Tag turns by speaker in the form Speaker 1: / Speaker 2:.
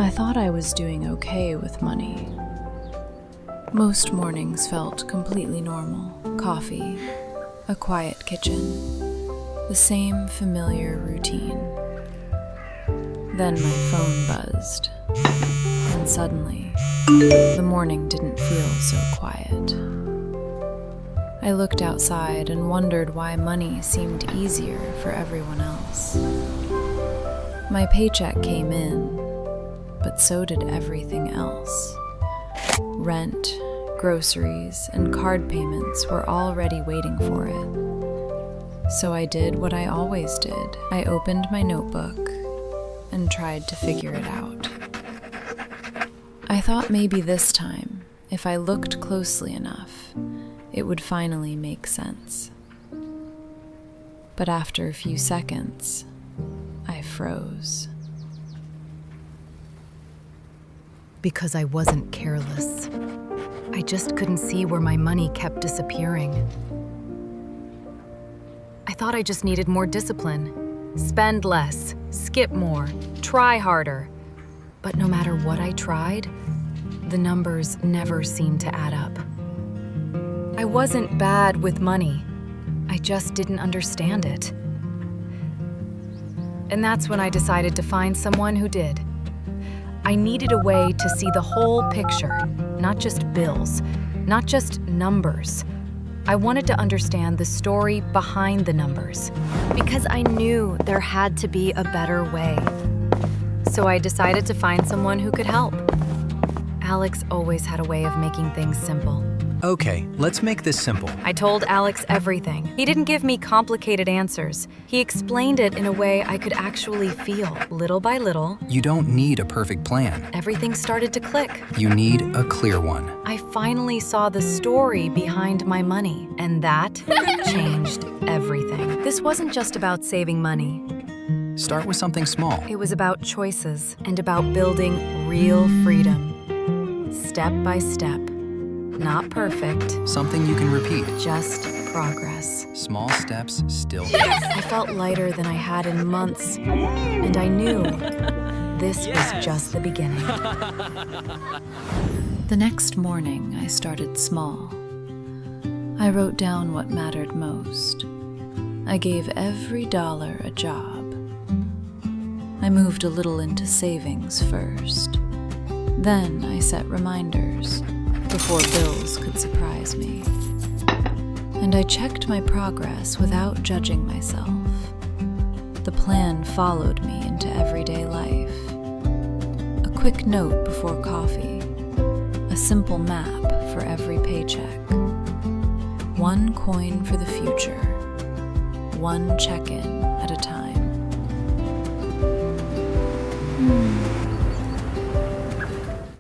Speaker 1: I thought I was doing okay with money. Most mornings felt completely normal. Coffee, a quiet kitchen, the same familiar routine. Then my phone buzzed, and suddenly, the morning didn't feel so quiet. I looked outside and wondered why money seemed easier for everyone else. My paycheck came in, but so did everything else. Rent, groceries, and card payments were already waiting for it. So I did what I always did. I opened my notebook and tried to figure it out. I thought maybe this time, if I looked closely enough, it would finally make sense. But after a few seconds, I froze.
Speaker 2: Because I wasn't careless. I just couldn't see where my money kept disappearing. I thought I just needed more discipline. Spend less, skip more, try harder. But no matter what I tried, the numbers never seemed to add up. I wasn't bad with money. I just didn't understand it. And that's when I decided to find someone who did. I needed a way to see the whole picture, not just bills, not just numbers. I wanted to understand the story behind the numbers, because I knew there had to be a better way. So I decided to find someone who could help. Alex always had a way of making things simple.
Speaker 3: Okay, let's make this simple.
Speaker 2: I told Alex everything. He didn't give me complicated answers. He explained it in a way I could actually feel. Little by little,
Speaker 3: You don't need a perfect plan.
Speaker 2: everything started to click.
Speaker 3: You need a clear one.
Speaker 2: I finally saw the story behind my money, and that changed everything. This wasn't just about saving money.
Speaker 3: Start with something small.
Speaker 2: It was about choices and about building real freedom. Step by step. Not perfect,
Speaker 3: Something you can repeat.
Speaker 2: just progress.
Speaker 3: Small steps still count.
Speaker 2: I felt lighter than I had in months, and I knew this was just the beginning.
Speaker 1: The next morning, I started small. I wrote down what mattered most. I gave every dollar a job. I moved a little into savings first. Then I set reminders before bills could surprise me. And I checked my progress without judging myself. The plan followed me into everyday life. A quick note before coffee. A simple map for every paycheck. One coin for the future. One check-in at a time.